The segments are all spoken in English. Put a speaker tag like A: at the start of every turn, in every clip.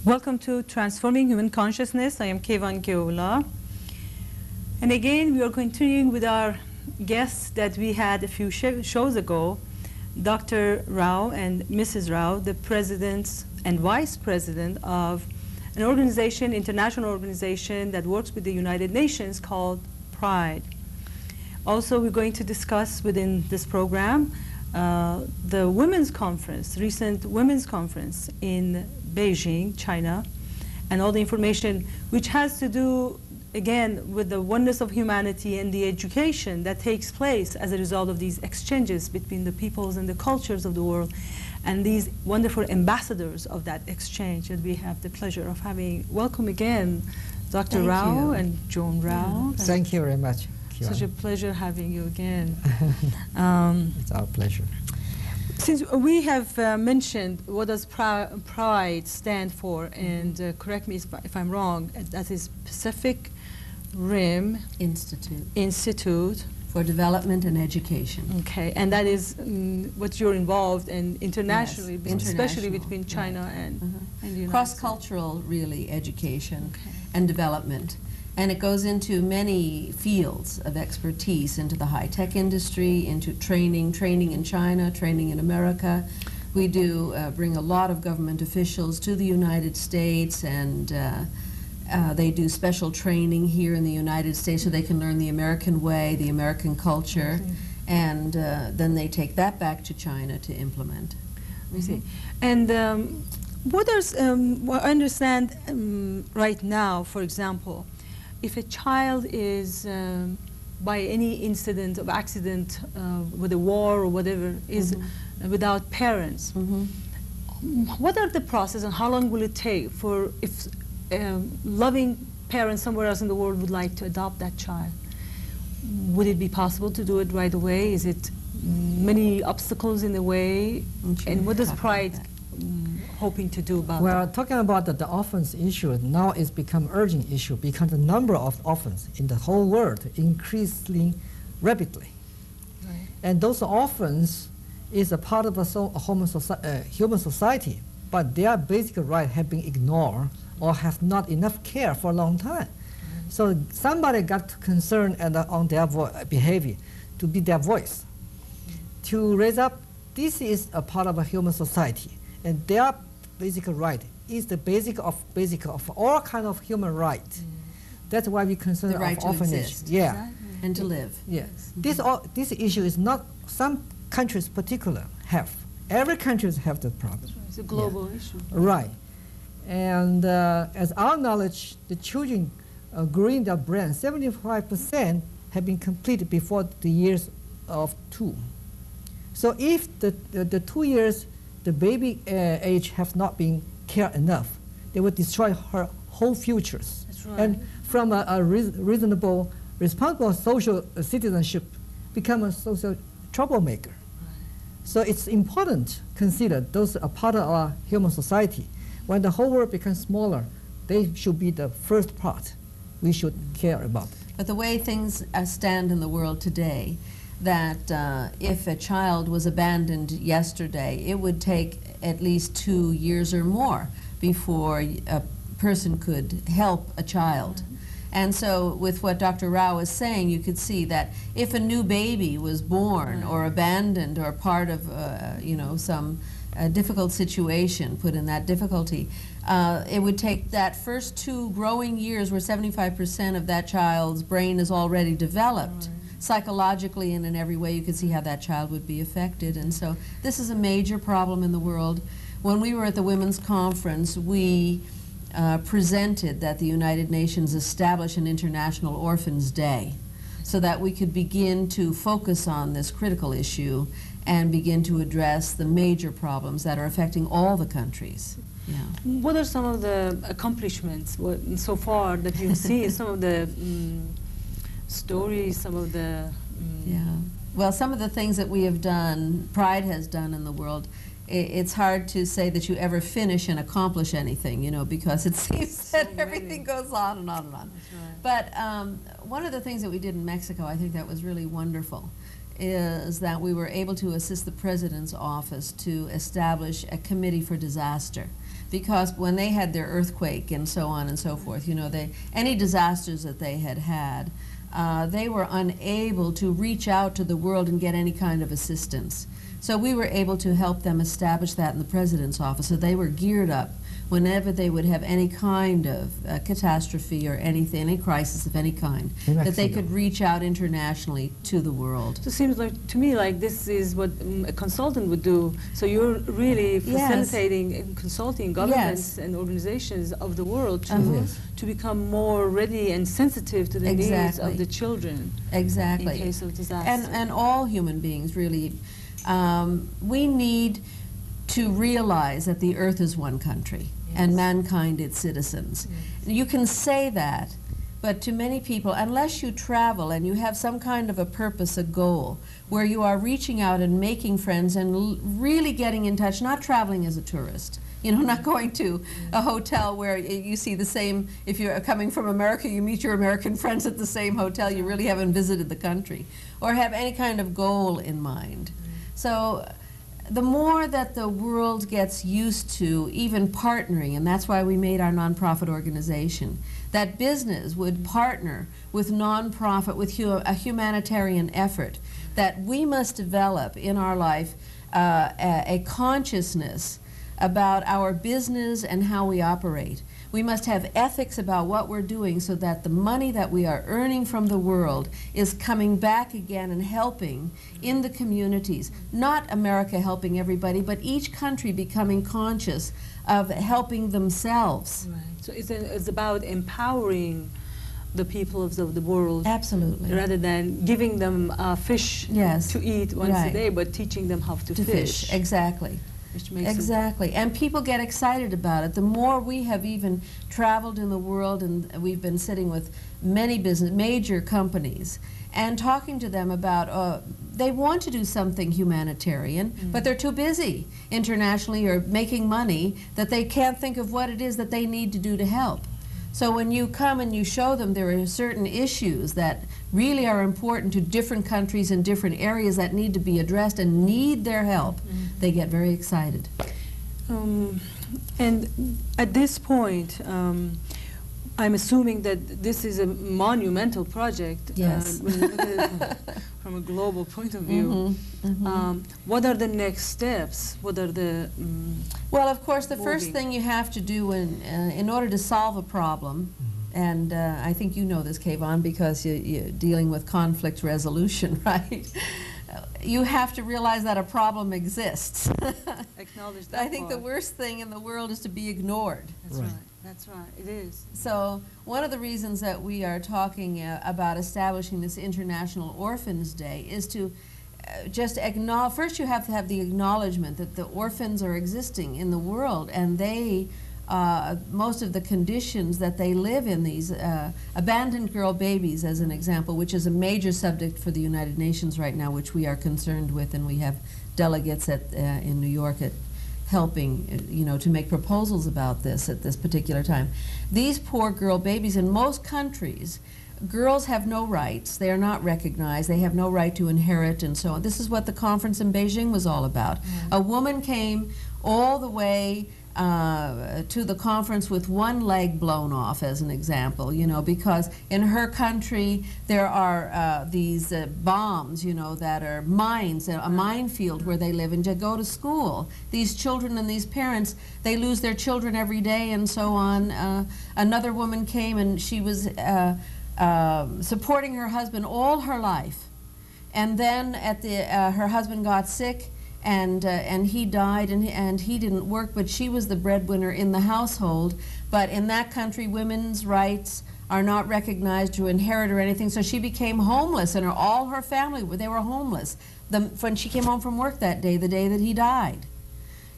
A: Welcome to Transforming Human Consciousness. I am P.1. And again, we are continuing with our guests that we had a few shows ago, Dr. Rao and Mrs. Rao, the presidents and vice president of an organization, international organization that works with the United Nations called PRIDE. Also, we're going to discuss within this program the women's conference, recent women's conference in Beijing, China, and all the information which has to do, again, with the oneness of humanity and the education that takes place as a result of these exchanges between the peoples and the cultures of the world, and these wonderful ambassadors of that exchange that we have the pleasure of having. Welcome again, Dr. Rao and Joan Rao.
B: Yeah. Thank you very much.
A: Such a pleasure having you again.
B: It's our pleasure.
A: Since we have mentioned what does PRIDE stand for, and correct me if I'm wrong, that is Pacific Rim Institute
C: for Development and Education.
A: Okay, and that is what you're involved in internationally,
C: yes,
A: especially between China and the United
C: Cross-cultural, really, education and development. And it goes into many fields of expertise, into the high-tech industry, into training in China, training in America. We do bring a lot of government officials to the United States, and they do special training here in the United States so they can learn the American way, the American culture, and then they take that back to China to implement.
A: We see. And what does, I understand right now, for example, if a child is, by any incident of accident with a war or whatever, is without parents, what are the process and how long will it take for if loving parents somewhere else in the world would like to adopt that child? Would it be possible to do it right away? Is it many obstacles in the way? And what does PRIDE hoping to do about
B: that? Talking about the orphans issue, now it's become urgent issue because the number of orphans in the whole world increasing rapidly. Right. And those orphans is a part of a human society, but their basic rights have been ignored or have not enough care for a long time. So somebody got concerned on their behavior to be their voice, to raise up. This is a part of a human society, and their basic right is the basic of all kind of human right. That's why we concern
C: the right
B: of
C: to
B: orphanage.
C: Exist.
B: Yeah,
C: and to live.
B: Yes, this issue is not some countries particular have. Every country have the problem.
A: Right. It's a global issue.
B: Right, and as our knowledge, the children growing their brain, 75% have been completed before the years of 2. So if the 2 years the baby age have not been cared enough, they will destroy her whole futures.
A: That's right.
B: And from a reasonable, responsible social citizenship, become a social troublemaker. Right. So it's important to consider those are part of our human society. When the whole world becomes smaller, they should be the first part we should care about.
C: But the way things stand in the world today, that if a child was abandoned yesterday, it would take at least 2 years or more before a person could help a child. And so with what Dr. Rao is saying, you could see that if a new baby was born or abandoned or part of some difficult situation, put in that difficulty, it would take that first 2 growing years where 75% of that child's brain is already developed. Psychologically and in every way, you could see how that child would be affected. And so this is a major problem in the world. When we were at the Women's Conference, we presented that the United Nations establish an International Orphans Day so that we could begin to focus on this critical issue and begin to address the major problems that are affecting all the countries. Yeah.
A: What are some of the accomplishments so far that you see, some of the stories, some of the...
C: Well, some of the things that we have done, PRIDE has done in the world, it's hard to say that you ever finish and accomplish anything, because it seems that everything goes on and on and on. That's right. But one of the things that we did in Mexico, I think that was really wonderful, is that we were able to assist the President's office to establish a committee for disaster. because when they had their earthquake and so on and so forth, you know, any disasters that they had, they were unable to reach out to the world and get any kind of assistance. So we were able to help them establish that in the President's office, so they were geared up whenever they would have any kind of catastrophe or anything, any crisis of any kind, that they could reach out internationally to the world.
A: So it seems like, to me, like this is what a consultant would do. So you're really facilitating and consulting governments and organizations of the world to become more ready and sensitive to the needs of the children in case of disaster.
C: And all human beings, really. We need to realize that the earth is one country and mankind its citizens. You can say that, but to many people, unless you travel and you have some kind of a purpose, a goal, where you are reaching out and making friends and really getting in touch, not traveling as a tourist, you know, not going to a hotel where you see the same, if you're coming from America, you meet your American friends at the same hotel, you really haven't visited the country, or have any kind of goal in mind. So the more that the world gets used to even partnering, and that's why we made our nonprofit organization, that business would partner with nonprofit, with a humanitarian effort, that we must develop in our life a consciousness about our business and how we operate. We must have ethics about what we're doing so that the money that we are earning from the world is coming back again and helping in the communities. Not America helping everybody, but each country becoming conscious of helping themselves.
A: Right. So it's about empowering the people of the world.
C: Absolutely.
A: Rather than giving them fish to eat once a day, but teaching them how to fish.
C: Exactly. Exactly, and people get excited about it. The more we have even traveled in the world, and we've been sitting with many major companies and talking to them about they want to do something humanitarian, but they're too busy internationally or making money that they can't think of what it is that they need to do to help. So when you come and you show them there are certain issues that really are important to different countries and different areas that need to be addressed and need their help, they get very excited.
A: And at this point, I'm assuming that this is a monumental project.
C: Yes.
A: From a global point of view. What are the next steps? What are the
C: well, of course, the first thing you have to do in order to solve a problem, and I think you know this, P.1, because you're dealing with conflict resolution, right? You have to realize that a problem exists.
A: Acknowledge that
C: I think the worst thing in the world is to be ignored.
A: That's right. That's right, it is.
C: So one of the reasons that we are talking about establishing this International Orphans Day is to just acknowledge, first you have to have the acknowledgement that the orphans are existing in the world, and they, most of the conditions that they live in, these abandoned girl babies as an example, which is a major subject for the United Nations right now, which we are concerned with, and we have delegates in New York helping, you know, to make proposals about this at this particular time. These poor girl babies in most countries, girls have no rights, they are not recognized, they have no right to inherit and so on. This is what the conference in Beijing was all about. A woman came all the way to the conference with one leg blown off, as an example, you know, because in her country there are these bombs, you know, that are mines, a minefield where they live, and to go to school. These children and these parents, they lose their children every day and so on. Another woman came and she was supporting her husband all her life, and then at her husband got sick, and he died, and he didn't work, but she was the breadwinner in the household. But in that country, women's rights are not recognized to inherit or anything, so she became homeless, and all her family, they were homeless when she came home from work that day, the day that he died.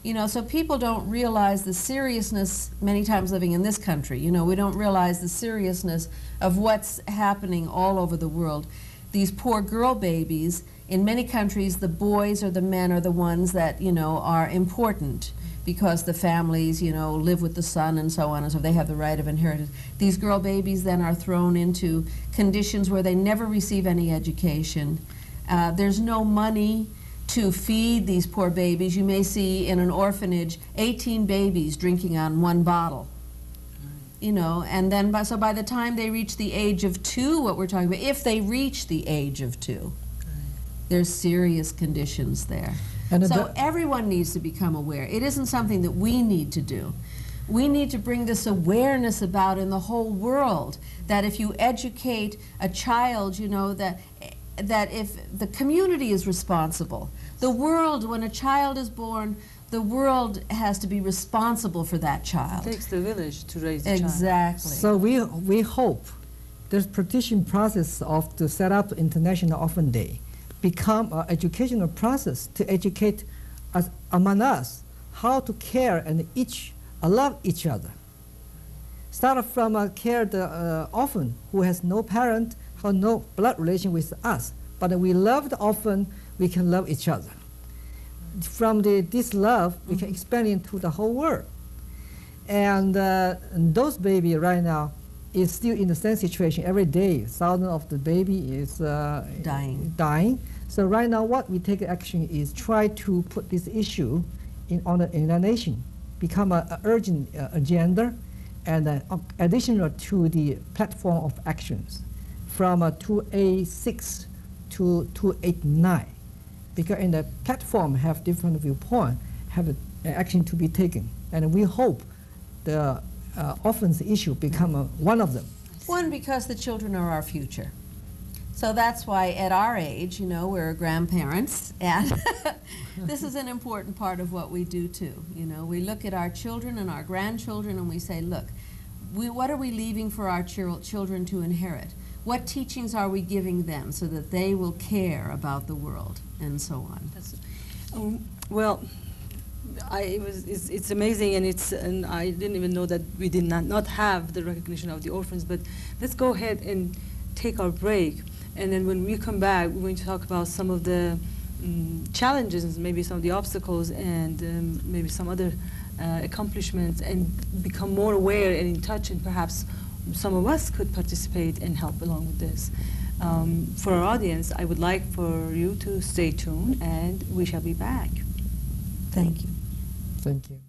C: You know, so people don't realize the seriousness, many times living in this country, you know, we don't realize the seriousness of what's happening all over the world. These poor girl babies, in many countries, the boys or the men are the ones that, you know, are important because the families, you know, live with the son and so on, and so they have the right of inheritance. These girl babies then are thrown into conditions where they never receive any education. There's no money to feed these poor babies. You may see in an orphanage 18 babies drinking on one bottle. You know, and then so by the time they reach the age of 2, what we're talking about, if they reach the age of 2, there's serious conditions there. And so everyone needs to become aware. It isn't something that we need to do. We need to bring this awareness about in the whole world, that if you educate a child, you know, that if the community is responsible, the world, when a child is born, the world has to be responsible for that child.
A: It takes the village to raise a child.
C: Exactly.
B: So we hope this petition process of to set up International Orphan Day become an educational process to educate us, among us, how to care and love each other. Start from care the orphan who has no parent, who no blood relation with us, but we love the orphan, we can love each other. From this love, we can expand into the whole world. And those babies right now is still in the same situation. Every day, thousands of the baby is dying. So right now, what we take action is try to put this issue in the nation, become an urgent agenda, and additional to the platform of actions from 286 to 289. Because in the platform have different viewpoint, have action to be taken. And we hope the orphans issue become one of them.
C: One, because the children are our future. So that's why at our age, you know, we're grandparents, and this is an important part of what we do too. You know, we look at our children and our grandchildren and we say, look, what are we leaving for our children to inherit? What teachings are we giving them so that they will care about the world, and so on?
A: Well, it's amazing, and I didn't even know that we did not have the recognition of the orphans. But let's go ahead and take our break, and then when we come back, we're going to talk about some of the challenges, maybe some of the obstacles, and maybe some other accomplishments, and become more aware and in touch, and perhaps some of us could participate and help along with this. For our audience, I would like for you to stay tuned, and we shall be back.
C: Thank you.
B: Thank you.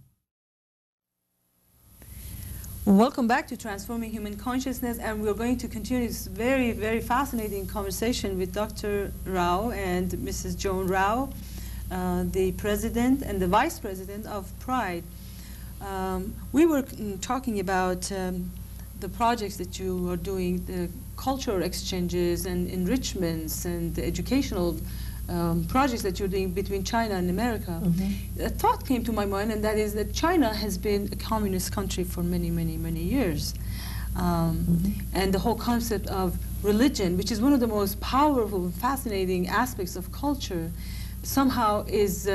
A: Welcome back to Transforming Human Consciousness, and we're going to continue this very, very fascinating conversation with Dr. Rao and Mrs. Joan Rao, the president and the vice president of Pride. We were talking about the projects that you are doing, the cultural exchanges and enrichments and the educational projects that you're doing between China and America. A thought came to my mind, and that is that China has been a communist country for many, many, many years. And the whole concept of religion, which is one of the most powerful and fascinating aspects of culture, somehow is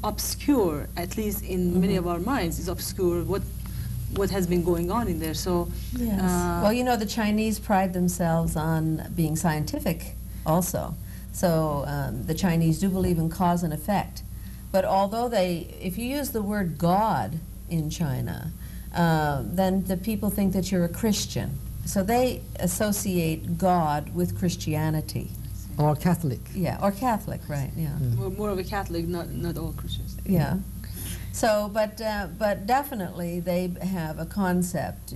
A: obscure, at least in many of our minds, is obscure what has been going on in there. So,
C: yes. Well, you know, the Chinese pride themselves on being scientific also. So the Chinese do believe in cause and effect. But although if you use the word God in China, then the people think that you're a Christian. So they associate God with Christianity.
B: Or Catholic.
C: Yeah, or Catholic, right, yeah.
A: More of a Catholic, not all Christians.
C: Yeah. So, but definitely they have a concept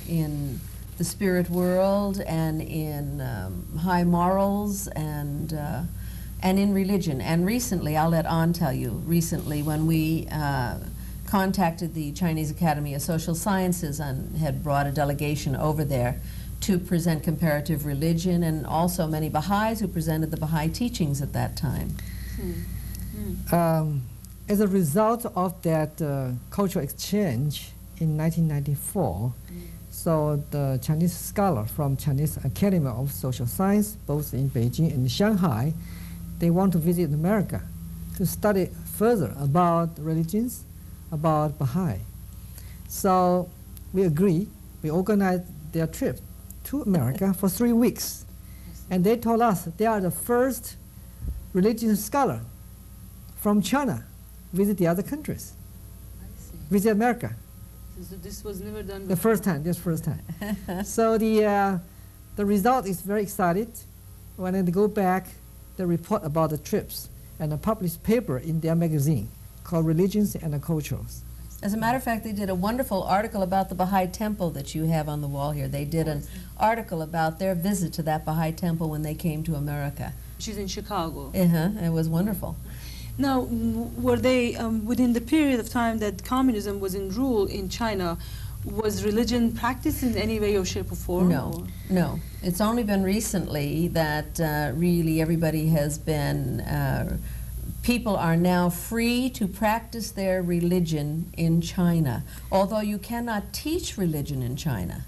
C: in the spirit world and in high morals and in religion. And recently, I'll let An tell you, recently when we contacted the Chinese Academy of Social Sciences and had brought a delegation over there to present comparative religion, and also many Baha'is who presented the Baha'i teachings at that time.
B: As a result of that cultural exchange in 1994, so the Chinese scholar from Chinese Academy of Social Science, both in Beijing and Shanghai, they want to visit America to study further about religions, about Baha'i. So we agree, we organized their trip to America for 3 weeks. And they told us they are the first religious scholar from China visit the other countries, visit America.
A: So this was never done before?
B: The first time, just first time. So the result is very excited. When they go back, they report about the trips. and published paper in their magazine called Religions and Cultures.
C: As a matter of fact, they did a wonderful article about the Baha'i temple that you have on the wall here. They did an article about their visit to that Baha'i temple when they came to America.
A: She's in Chicago.
C: It was wonderful.
A: Now, were they, within the period of time that communism was in rule in China, was religion practiced in any way or shape or form?
C: No, no. It's only been recently that really everybody has been, people are now free to practice their religion in China, although you cannot teach religion in China.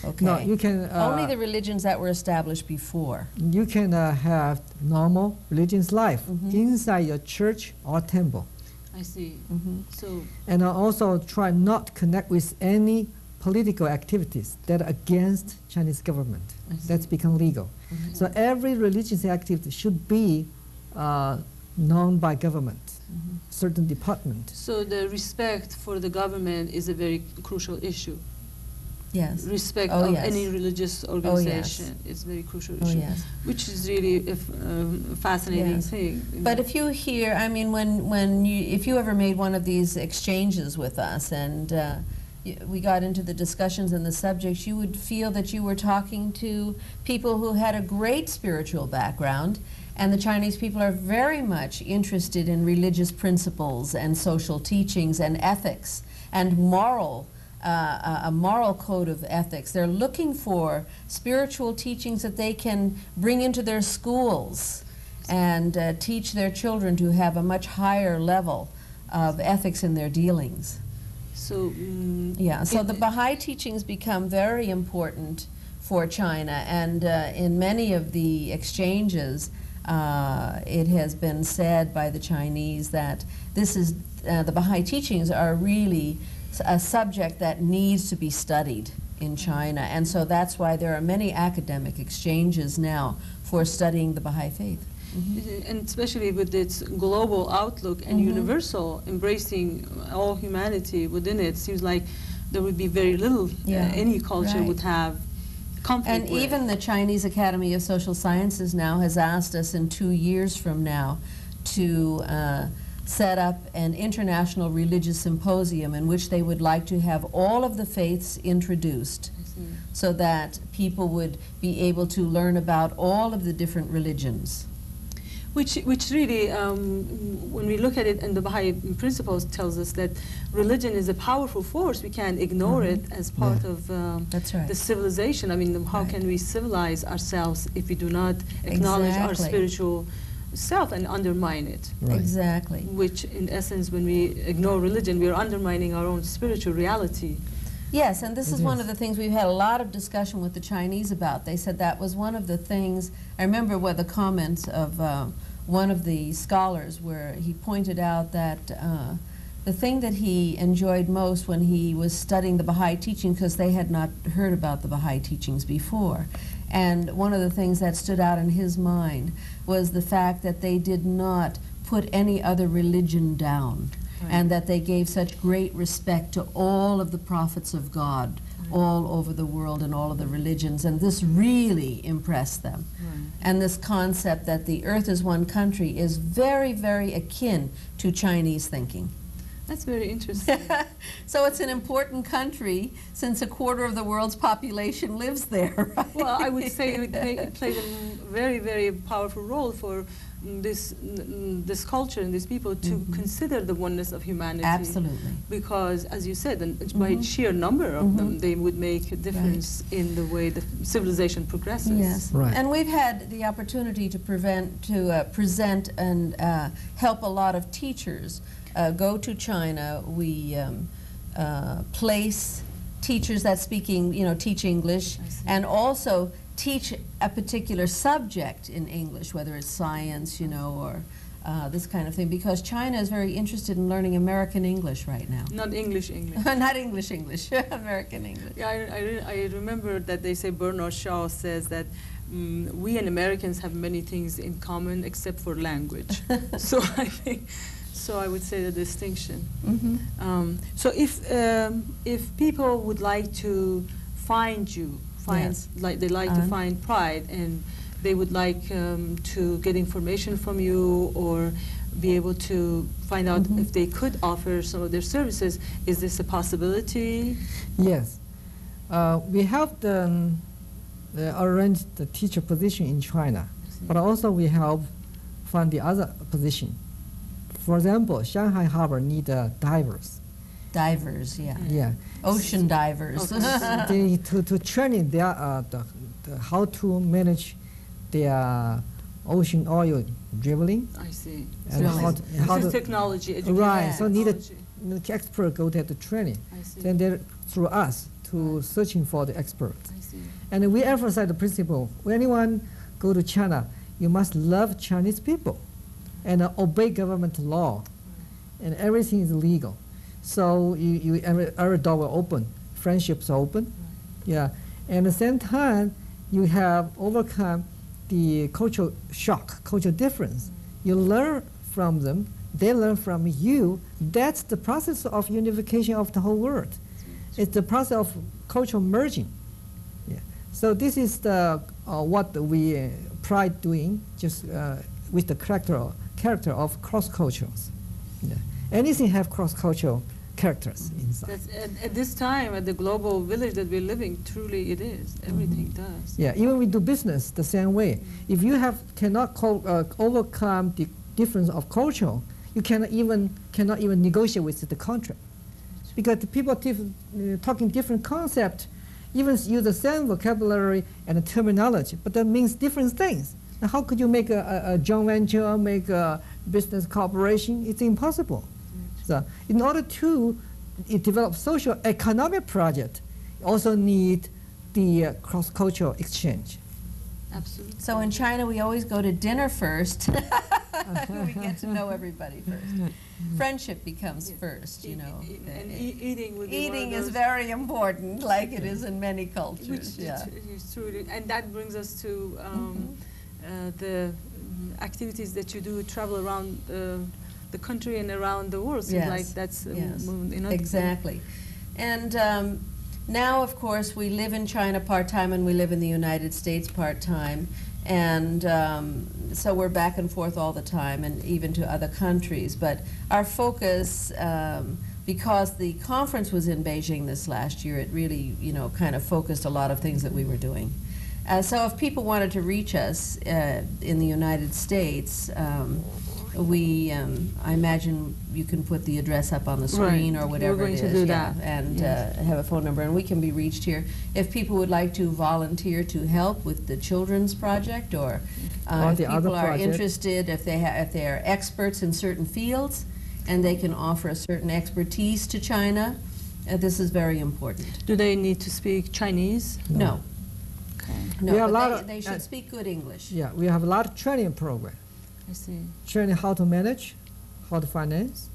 C: Okay.
B: No, you can.
C: Only the religions that were established before.
B: You can have normal religious life inside your church or temple.
A: I see. So,
B: And also try not to connect with any political activities that are against Chinese government. That's become legal. So every religious activity should be known by government, certain department.
A: so the respect for the government is a very crucial issue.
C: Yes.
A: Respect
C: Oh,
A: of
C: yes.
A: any religious organization is a very crucial
C: Oh,
A: issue,
C: yes.
A: which is really a fascinating
C: Yes.
A: thing.
C: But if you hear, I mean, if you ever made one of these exchanges with us and we got into the discussions and the subjects, you would feel that you were talking to people who had a great spiritual background, and the Chinese people are very much interested in religious principles and social teachings and ethics and a moral code of ethics. They're looking for spiritual teachings that they can bring into their schools and teach their children to have a much higher level of ethics in their dealings.
A: So,
C: Yeah, so the Baha'i teachings become very important for China, and in many of the exchanges, it has been said by the Chinese that this is the Baha'i teachings are really a subject that needs to be studied in China, and so that's why there are many academic exchanges now for studying the Baha'i faith.
A: and especially with its global outlook and universal, embracing all humanity within it, seems like there would be very little any culture would have conflict
C: And
A: with.
C: even the Chinese Academy of Social Sciences now has asked us in 2 years from now to set up an international religious symposium in which they would like to have all of the faiths introduced so that people would be able to learn about all of the different religions.
A: Which really, when we look at it, and the Baha'i principles tells us that religion is a powerful force. We can't ignore it as part of
C: That's right.
A: the civilization. I mean, how can we civilize ourselves if we do not acknowledge our
C: Exactly.
A: spiritual self and undermine it?
B: Right.
C: Exactly.
A: Which, in essence, when we ignore religion, we are undermining our own spiritual reality.
C: Yes, and this is one
B: Yes.
C: of the things we've had a lot of discussion with the Chinese about. They said that was one of the things, I remember what the comments of one of the scholars where he pointed out that the thing that he enjoyed most when he was studying the Baha'i teaching, because they had not heard about the Baha'i teachings before, and one of the things that stood out in his mind was the fact that they did not put any other religion down. And that they gave such great respect to all of the prophets of God all over the world and all of the religions, and this really impressed them. And this concept that the earth is one country is very, very akin to Chinese thinking.
A: That's very interesting.
C: So it's an important country since a quarter of the world's population lives there, right?
A: Well, I would say it played a very, very powerful role for this culture and these people to consider the oneness of humanity.
C: Absolutely.
A: Because, as you said, by sheer number of them, they would make a difference in the way the civilization progresses.
C: Yes,
B: Right.
C: and we've had the opportunity to present and help a lot of teachers go to China. We place teachers that teach English, and also teach a particular subject in English, whether it's science, or this kind of thing, because China is very interested in learning American English right now.
A: Not English.
C: Not English, American English.
A: Yeah, I remember that they say Bernard Shaw says that we and Americans have many things in common except for language. So I would say the distinction. So if people would like to find you,
C: Yes.
A: they like to find Pride, and they would like to get information from you, or be able to find out if they could offer some of their services. Is this a possibility?
B: Yes. We helped arrange the teacher position in China, but also we help find the other position. For example, Shanghai Harbor need divers.
C: Divers, yeah.
B: Yeah.
C: Ocean divers.
B: They to training their how to manage their ocean oil drilling.
A: I see.
B: And
C: Drilling.
B: how
A: This is
B: to
A: technology, education.
B: right. So need
A: technology.
B: a expert go there to training.
A: I see.
B: Then they're through us to searching for the experts.
A: I see.
B: And we emphasize the principle: when anyone go to China, you must love Chinese people, and obey government law, and everything is legal. So every door will open, friendships are open, yeah. And at the same time, you have overcome the cultural shock, cultural difference. You learn from them, they learn from you. That's the process of unification of the whole world. It's the process of cultural merging. Yeah. So this is the what we pride doing, just with the character of cross cultures. Yeah. Anything have cross cultural characters inside.
A: That's, at this time, at the global village that we're living, truly it is. Everything does.
B: Yeah, even we do business the same way. If you cannot overcome the difference of culture, you cannot even negotiate with the contract, because the people talking different concept, even use the same vocabulary and terminology, but that means different things. Now, how could you make a joint venture, make a business cooperation? It's impossible. So, in order to develop social economic project, you also need the cross-cultural exchange.
A: Absolutely.
C: So in China, we always go to dinner first. We get to know everybody first. Friendship becomes first, you know.
A: And eating would be
C: Eating
A: one of
C: is
A: those.
C: very important, like it is in many cultures. Yeah.
A: It's true. And that brings us to the activities that you do, travel around the country and around the world. Seems
C: Yes.
A: like that's
C: Yes.
A: movement.
C: Exactly. And now, of course, we live in China part-time and we live in the United States part-time. And so we're back and forth all the time, and even to other countries. But our focus, because the conference was in Beijing this last year, it really, you know, kind of focused a lot of things that we were doing. So if people wanted to reach us in the United States, I imagine you can put the address up on the screen,
A: Right.
C: or whatever
A: We're going
C: it
A: to
C: is,
A: do
C: yeah,
A: that.
C: and have a phone number, and we can be reached here. If people would like to volunteer to help with the children's project, or if
B: the other
C: people are
B: project.
C: interested, if they are experts in certain fields, and they can offer a certain expertise to China, this is very important.
A: Do they need to speak Chinese?
C: No,
A: Okay.
C: no,
B: We have a
C: but
B: lot of-
C: they should speak good English.
B: Yeah, we have a lot of training program.
A: I see.
B: Training how to manage, how to finance,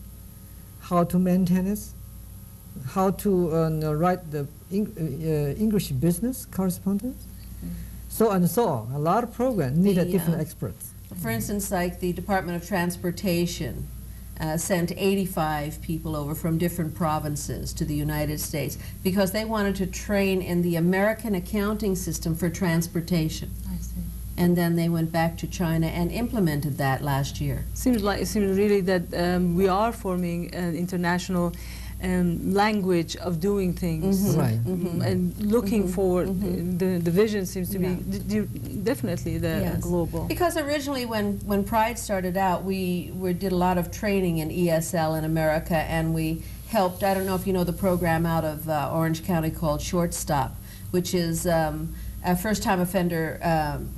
B: how to maintain it, how to write the English business correspondence, so on and so on. A lot of programs need
C: The,
B: different experts.
C: For instance, like the Department of Transportation sent 85 people over from different provinces to the United States because they wanted to train in the American accounting system for transportation.
A: I see.
C: And then they went back to China and implemented that last year.
A: It seems really that we are forming an international language of doing things.
B: Right.
A: And looking forward. The vision seems to be definitely the
C: Yes.
A: global.
C: Because originally when Pride started out, we did a lot of training in ESL in America, and we helped, I don't know if you know the program out of Orange County called Shortstop, which is a first-time offender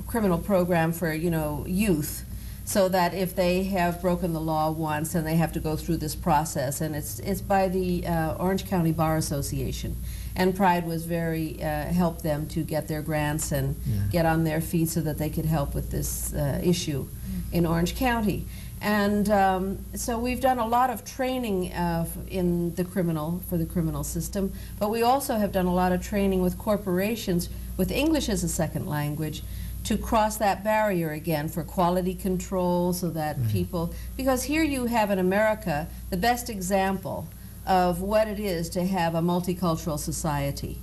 C: criminal program for, you know, youth, so that if they have broken the law once, and they have to go through this process, and it's by the Orange County Bar Association. And Pride was very, helped them to get their grants and get on their feet so that they could help with this issue in Orange County. And so we've done a lot of training in the for the criminal system, but we also have done a lot of training with corporations with English as a second language to cross that barrier again for quality control, so that people, because here you have in America the best example of what it is to have a multicultural society.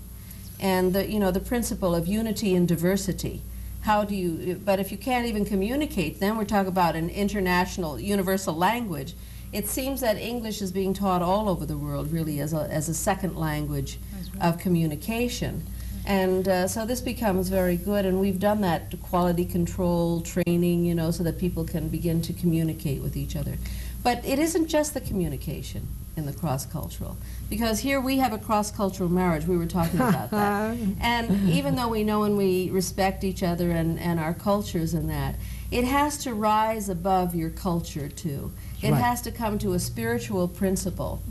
C: And the, you know, the principle of unity and diversity How do you, but if you can't even communicate, then we're talking about an international, universal language. It seems that English is being taught all over the world, really, as a second language of communication. And so this becomes very good, and we've done that quality control training, you know, so that people can begin to communicate with each other. But it isn't just the communication in the cross-cultural, because here we have a cross-cultural marriage. We were talking about that. And even though we know and we respect each other and our cultures and that, it has to rise above your culture too. It
B: Right.
C: has to come to a spiritual principle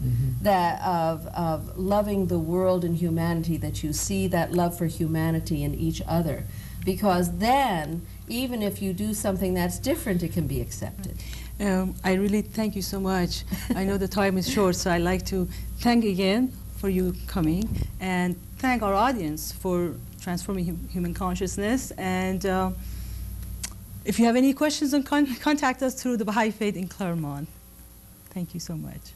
C: that of loving the world and humanity, that you see that love for humanity in each other. Because then, even if you do something that's different, it can be accepted.
A: I really thank you so much. I know the time is short, so I'd like to thank again for you coming, and thank our audience for transforming human consciousness. And if you have any questions, contact us through the Baha'i Faith in Claremont. Thank you so much.